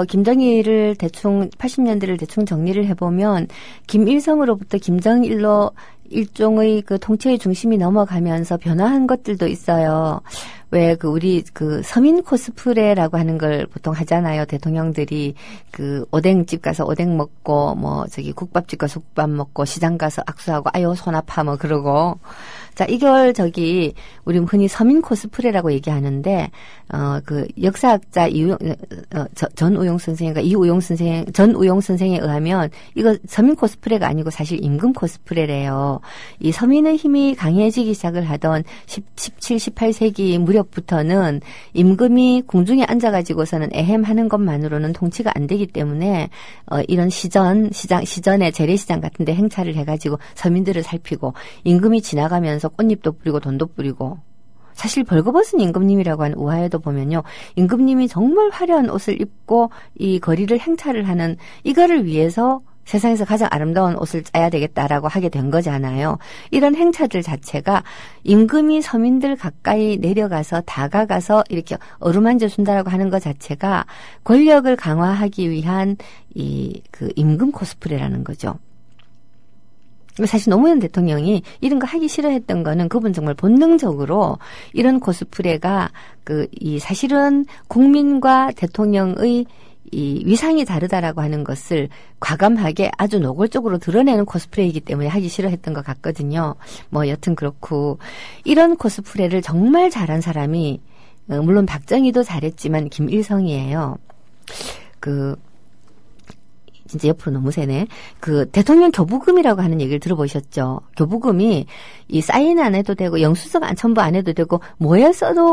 김정일을 대충 80년대를 대충 정리를 해보면 김일성으로부터 김정일로 일종의 그 통치의 중심이 넘어가면서 변화한 것들도 있어요. 왜 우리 서민 코스프레라고 하는 걸 보통 하잖아요. 대통령들이 오뎅집 가서 오뎅 먹고 국밥집 가서 국밥 먹고 시장 가서 악수하고 아유 손 아파 그러고. 자, 이걸 우리 흔히 서민 코스프레라고 얘기하는데 역사학자 전우용 선생인가 전우용 선생에 의하면 이거 서민 코스프레가 아니고 사실 임금 코스프레래요. 이 서민의 힘이 강해지기 시작을 하던 17, 18세기 무렵부터는 임금이 궁중에 앉아가지고서는 애햄하는 것만으로는 통치가 안 되기 때문에 이런 시전에 재래시장 같은 데 행차를 해가지고 서민들을 살피고 임금이 지나가면서 꽃잎도 뿌리고 돈도 뿌리고 사실 벌거벗은 임금님이라고 하는 우화에도 보면요. 임금님이 정말 화려한 옷을 입고 이 거리를 행차를 하는 이거를 위해서 세상에서 가장 아름다운 옷을 짜야 되겠다라고 하게 된 거잖아요. 이런 행차들 자체가 임금이 서민들 가까이 내려가서 다가가서 이렇게 어루만져 준다라고 하는 것 자체가 권력을 강화하기 위한 임금 코스프레라는 거죠. 사실 노무현 대통령이 이런 거 하기 싫어했던 거는 그분 정말 본능적으로 이런 코스프레가 사실은 국민과 대통령의 이 위상이 다르다라고 하는 것을 과감하게 아주 노골적으로 드러내는 코스프레이기 때문에 하기 싫어했던 것 같거든요. 여튼 그렇고 이런 코스프레를 정말 잘한 사람이 물론 박정희도 잘했지만 김일성이에요. 진짜 옆으로 너무 세네. 대통령 교부금이라고 하는 얘기를 들어보셨죠? 교부금이 이 사인 안 해도 되고 영수증 첨부 안 해도 되고 뭐에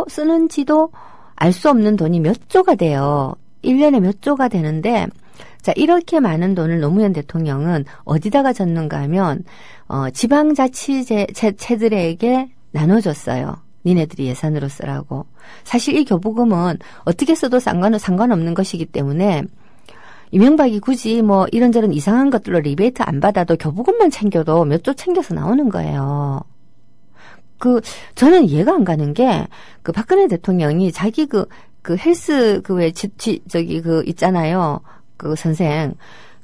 쓰는지도 알 수 없는 돈이 몇 조가 돼요. 1년에 몇 조가 되는데 자, 이렇게 많은 돈을 노무현 대통령은 어디다가 줬는가 하면 지방자치체들에게 나눠줬어요. 니네들이 예산으로 쓰라고. 사실 이 교부금은 어떻게 써도 상관없는 것이기 때문에 이명박이 굳이 이런저런 이상한 것들로 리베이트 안 받아도 교부금만 챙겨도 몇 조 챙겨서 나오는 거예요. 저는 이해가 안 가는 게, 박근혜 대통령이 자기 헬스 있잖아요. 선생.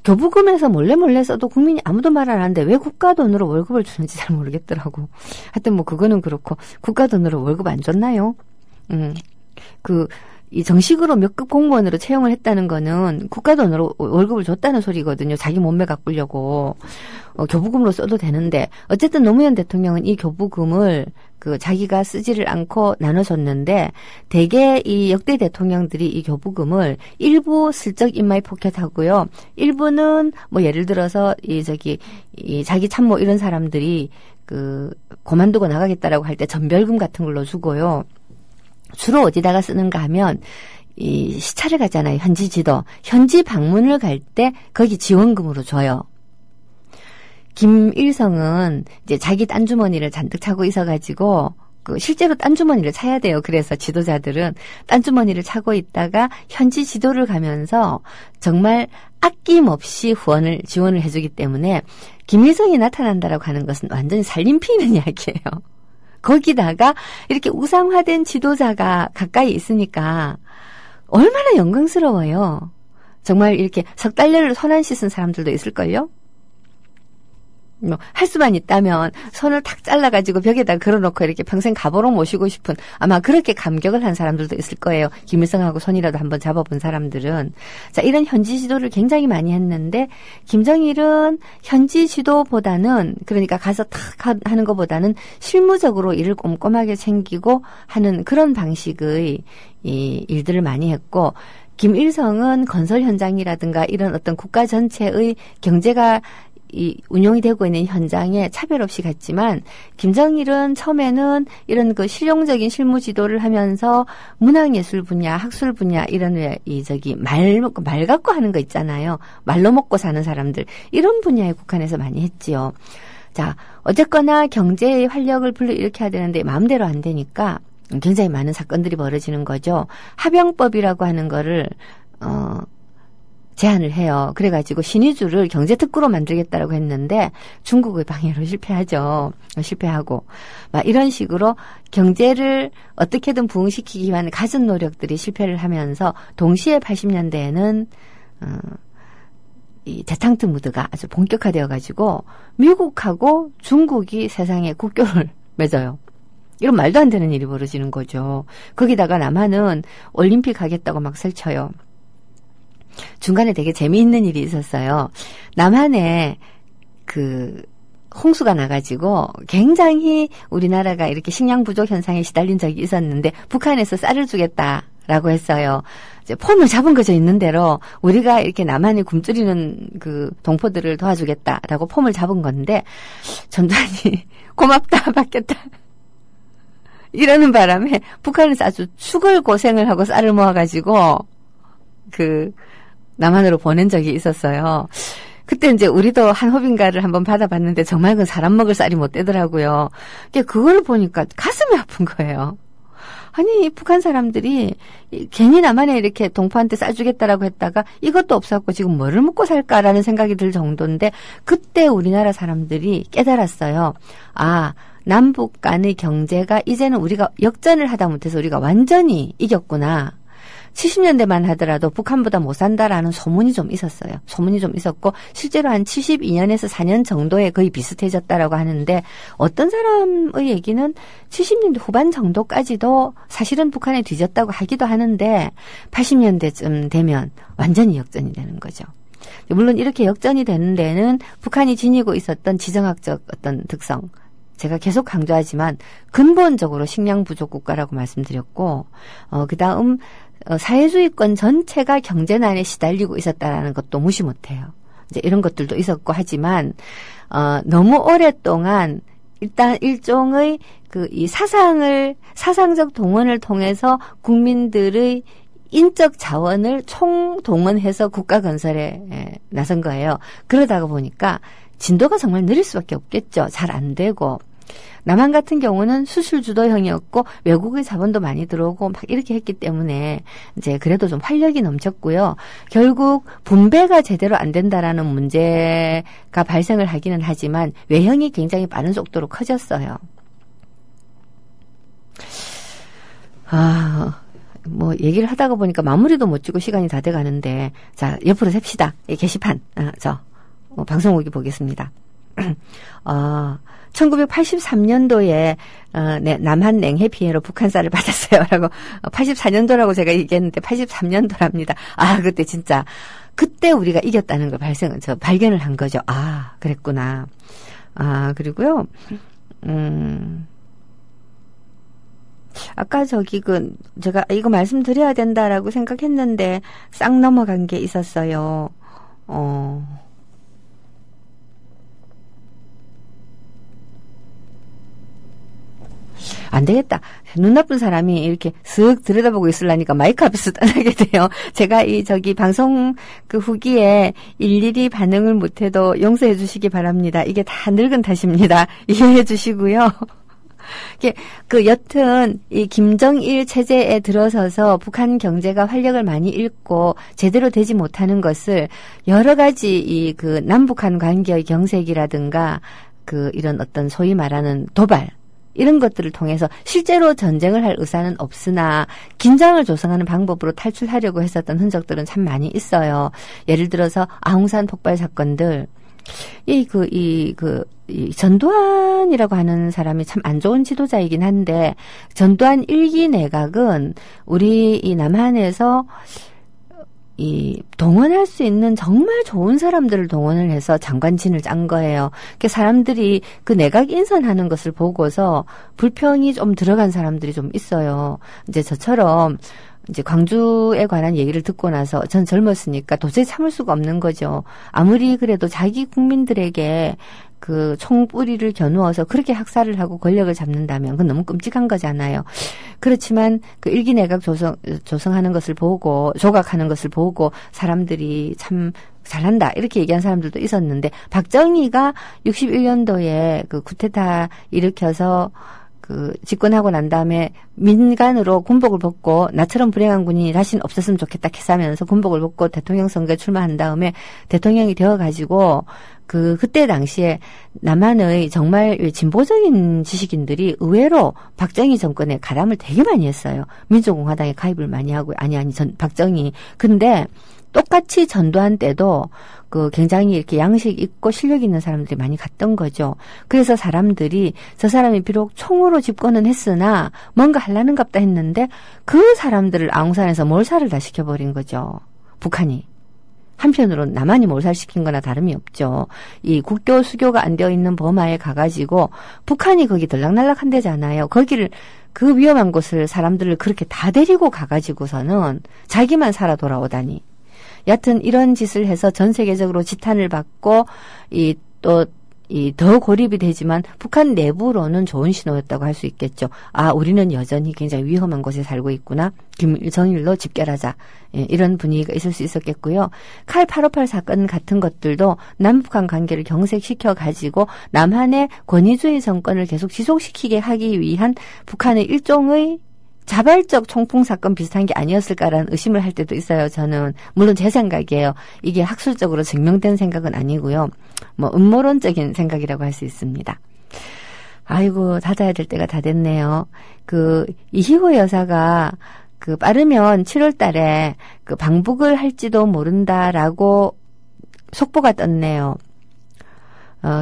교부금에서 몰래 써도 국민이 아무도 말 안 하는데 왜 국가 돈으로 월급을 주는지 잘 모르겠더라고. 하여튼 그거는 그렇고, 국가 돈으로 월급 안 줬나요? 이 정식으로 몇 급 공무원으로 채용을 했다는 거는 국가 돈으로 월급을 줬다는 소리거든요. 자기 몸매 가꾸려고. 교부금으로 써도 되는데 어쨌든 노무현 대통령은 이 교부금을 자기가 쓰지를 않고 나눠줬는데 대개 이 역대 대통령들이 이 교부금을 일부 슬쩍 인마이 포켓하고요. 일부는 예를 들어서 이 자기 참모 이런 사람들이 그만두고 나가겠다라고 할 때 전별금 같은 걸로 주고요. 주로 어디다가 쓰는가 하면 이 시차를 가잖아요. 현지 지도. 현지 방문을 갈 때 거기 지원금으로 줘요. 김일성은 이제 자기 딴주머니를 잔뜩 차고 있어가지고 실제로 딴주머니를 차야 돼요. 그래서 지도자들은 딴주머니를 차고 있다가 현지 지도를 가면서 정말 아낌없이 지원을 해주기 때문에 김일성이 나타난다라고 하는 것은 완전히 살림피 있는 이야기예요. 거기다가 이렇게 우상화된 지도자가 가까이 있으니까 얼마나 영광스러워요. 정말 이렇게 석 달러를 손 안 씻은 사람들도 있을걸요? 할 수만 있다면 손을 탁 잘라가지고 벽에다 걸어놓고 이렇게 평생 가보록 모시고 싶은 아마 그렇게 감격을 한 사람들도 있을 거예요. 김일성하고 손이라도 한번 잡아본 사람들은. 자, 이런 현지 지도를 굉장히 많이 했는데 김정일은 현지 지도보다는 그러니까 가서 탁 하는 것보다는 실무적으로 일을 꼼꼼하게 챙기고 하는 그런 방식의 이 일들을 많이 했고 김일성은 건설 현장이라든가 이런 어떤 국가 전체의 경제가 이 운용이 되고 있는 현장에 차별 없이 갔지만 김정일은 처음에는 이런 그 실용적인 실무 지도를 하면서 문학예술 분야, 학술 분야 이런 말 갖고 하는 거 있잖아요. 말로 먹고 사는 사람들 이런 분야에 국한해서 많이 했지요. 자, 어쨌거나 경제의 활력을 불러일으켜야 되는데 마음대로 안 되니까 굉장히 많은 사건들이 벌어지는 거죠. 합영법이라고 하는 거를 제안을 해요. 그래가지고 신의주를 경제특구로 만들겠다라고 했는데 중국의 방해로 실패하고 막 이런 식으로 경제를 어떻게든 부흥시키기 위한 갖은 노력들이 실패를 하면서 동시에 80년대에는 이 데탕트 무드가 아주 본격화되어가지고 미국하고 중국이 세상에 국교를 맺어요. 이런 말도 안 되는 일이 벌어지는 거죠. 거기다가 남한은 올림픽 하겠다고 막 설쳐요. 중간에 되게 재미있는 일이 있었어요. 남한에 그 홍수가 나가지고 굉장히 우리나라가 이렇게 식량 부족 현상에 시달린 적이 있었는데 북한에서 쌀을 주겠다라고 했어요. 이제 폼을 잡은 거죠. 있는 대로 우리가 이렇게 남한이 굶주리는 그 동포들을 도와주겠다라고 폼을 잡은 건데 전두환이 고맙다 받겠다 이러는 바람에 북한에서 아주 죽을 고생을 하고 쌀을 모아가지고 그 남한으로 보낸 적이 있었어요. 그때 이제 우리도 한 호빈가를 한번 받아봤는데 정말 그 사람 먹을 쌀이 못 되더라고요. 그걸 보니까 가슴이 아픈 거예요. 아니 북한 사람들이 괜히 남한에 이렇게 동포한테 쌀 주겠다라고 했다가 이것도 없었고 지금 뭐를 먹고 살까라는 생각이 들 정도인데 그때 우리나라 사람들이 깨달았어요. 아, 남북 간의 경제가 이제는 우리가 역전을 하다 못해서 우리가 완전히 이겼구나. 70년대만 하더라도 북한보다 못 산다라는 소문이 좀 있었어요. 소문이 좀 있었고 실제로 한 72년에서 4년 정도에 거의 비슷해졌다라고 하는데 어떤 사람의 얘기는 70년대 후반 정도까지도 사실은 북한에 뒤졌다고 하기도 하는데 80년대쯤 되면 완전히 역전이 되는 거죠. 물론 이렇게 역전이 되는 데는 북한이 지니고 있었던 지정학적 어떤 특성 제가 계속 강조하지만 근본적으로 식량 부족 국가라고 말씀드렸고 그다음 사회주의권 전체가 경제난에 시달리고 있었다라는 것도 무시 못해요. 이제 이런 것들도 있었고 하지만 너무 오랫동안 일단 일종의 이 사상적 동원을 통해서 국민들의 인적 자원을 총동원해서 국가 건설에 나선 거예요. 그러다가 보니까 진도가 정말 느릴 수밖에 없겠죠. 잘 안 되고. 남한 같은 경우는 수출 주도형이었고 외국의 자본도 많이 들어오고 막 이렇게 했기 때문에 이제 그래도 좀 활력이 넘쳤고요. 결국 분배가 제대로 안 된다라는 문제가 발생을 하기는 하지만 외형이 굉장히 빠른 속도로 커졌어요. 뭐 얘기를 하다가 보니까 마무리도 못 지고 시간이 다 돼가는데 자 옆으로 셉시다. 이 게시판 방송국이 보겠습니다. 1983년도에 남한 냉해 피해로 북한 쌀을 받았어요. 라고 84년도라고 제가 얘기했는데 83년도랍니다. 그때 진짜 그때 우리가 이겼다는 걸 발견을 한 거죠. 그랬구나. 그리고요. 아까 제가 이거 말씀드려야 된다라고 생각했는데 싹 넘어간 게 있었어요. 안 되겠다. 눈 나쁜 사람이 이렇게 슥 들여다보고 있으려니까 마이크 앞에서 떠나게 돼요. 제가 방송 후기에 일일이 반응을 못해도 용서해 주시기 바랍니다. 이게 다 늙은 탓입니다. 이해해 주시고요. 여튼 이 김정일 체제에 들어서서 북한 경제가 활력을 많이 잃고 제대로 되지 못하는 것을 여러 가지 남북한 관계의 경색이라든가 이런 어떤 소위 말하는 도발 이런 것들을 통해서 실제로 전쟁을 할 의사는 없으나 긴장을 조성하는 방법으로 탈출하려고 했었던 흔적들은 참 많이 있어요. 예를 들어서 아웅산 폭발 사건들. 이 전두환이라고 하는 사람이 참 안 좋은 지도자이긴 한데 전두환 1기 내각은 우리 이 남한에서 동원할 수 있는 정말 좋은 사람들을 동원을 해서 장관진을 짠 거예요. 사람들이 그 내각 인선하는 것을 보고서 불평이 좀 들어간 사람들이 좀 있어요. 이제 저처럼 이제 광주에 관한 얘기를 듣고 나서 전 젊었으니까 도저히 참을 수가 없는 거죠. 아무리 그래도 자기 국민들에게 그 총뿌리를 겨누어서 그렇게 학살을 하고 권력을 잡는다면 그건 너무 끔찍한 거잖아요. 그렇지만 그 일기 내각 조성하는 것을 보고 조각하는 것을 보고 사람들이 참 잘한다 이렇게 얘기한 사람들도 있었는데 박정희가 61년도에 그 쿠데타 일으켜서 그 집권하고 난 다음에 민간으로 군복을 벗고 나처럼 불행한 군인이 다시는 없었으면 좋겠다 했으면서 군복을 벗고 대통령 선거에 출마한 다음에 대통령이 되어가지고 그때 당시에 남한의 정말 진보적인 지식인들이 의외로 박정희 정권에 가담을 되게 많이 했어요. 민주공화당에 가입을 많이 하고 박정희. 근데 똑같이 전두환 때도 그 굉장히 이렇게 양식 있고 실력 있는 사람들이 많이 갔던 거죠. 그래서 사람들이 저 사람이 비록 총으로 집권은 했으나 뭔가 하려는갑다 했는데 그 사람들을 아웅산에서 몰살을 다 시켜버린 거죠. 북한이. 한편으로는 남한이 몰살시킨 거나 다름이 없죠. 이 국교 수교가 안 되어 있는 버마에 가가지고 북한이 거기 들락날락 한대잖아요. 거기를 그 위험한 곳을 사람들을 그렇게 다 데리고 가가지고서는 자기만 살아 돌아오다니. 여하튼 이런 짓을 해서 전 세계적으로 지탄을 받고 더 고립이 되지만 북한 내부로는 좋은 신호였다고 할 수 있겠죠. 아, 우리는 여전히 굉장히 위험한 곳에 살고 있구나. 김정일로 집결하자. 예, 이런 분위기가 있을 수 있었겠고요. 칼 858 사건 같은 것들도 남북한 관계를 경색시켜 가지고 남한의 권위주의 정권을 계속 지속시키게 하기 위한 북한의 일종의 자발적 총풍 사건 비슷한 게 아니었을까라는 의심을 할 때도 있어요. 저는 물론 제 생각이에요. 이게 학술적으로 증명된 생각은 아니고요. 뭐 음모론적인 생각이라고 할 수 있습니다. 아이고 닫아야 될 때가 다 됐네요. 그 이희호 여사가 그 빠르면 7월 달에 그 방북을 할지도 모른다라고 속보가 떴네요.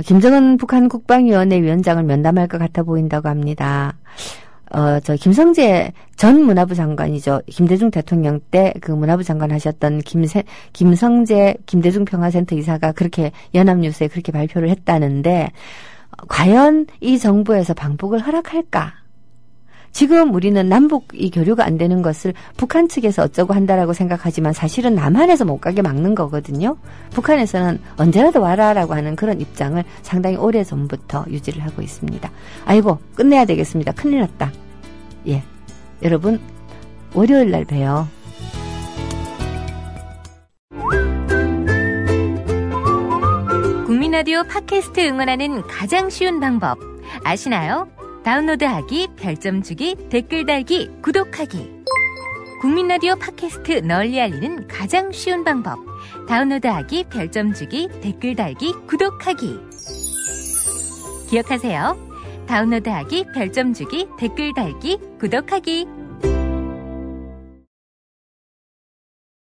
김정은 북한 국방위원회 위원장을 면담할 것 같아 보인다고 합니다. 김성재 전 문화부 장관이죠. 김대중 대통령 때 그 문화부 장관 하셨던 김성재 김대중 평화센터 이사가 그렇게 연합뉴스에 그렇게 발표를 했다는데, 과연 이 정부에서 방북을 허락할까? 지금 우리는 남북 이 교류가 안 되는 것을 북한 측에서 어쩌고 한다라고 생각하지만 사실은 남한에서 못 가게 막는 거거든요. 북한에서는 언제라도 와라라고 하는 그런 입장을 상당히 오래전부터 유지를 하고 있습니다. 아이고 끝내야 되겠습니다. 큰일 났다. 예, 여러분 월요일 날 봬요. 국민라디오 팟캐스트 응원하는 가장 쉬운 방법 아시나요? 다운로드하기, 별점 주기, 댓글 달기, 구독하기. 국민라디오 팟캐스트 널리 알리는 가장 쉬운 방법. 다운로드하기, 별점 주기, 댓글 달기, 구독하기. 기억하세요. 다운로드하기, 별점 주기, 댓글 달기, 구독하기.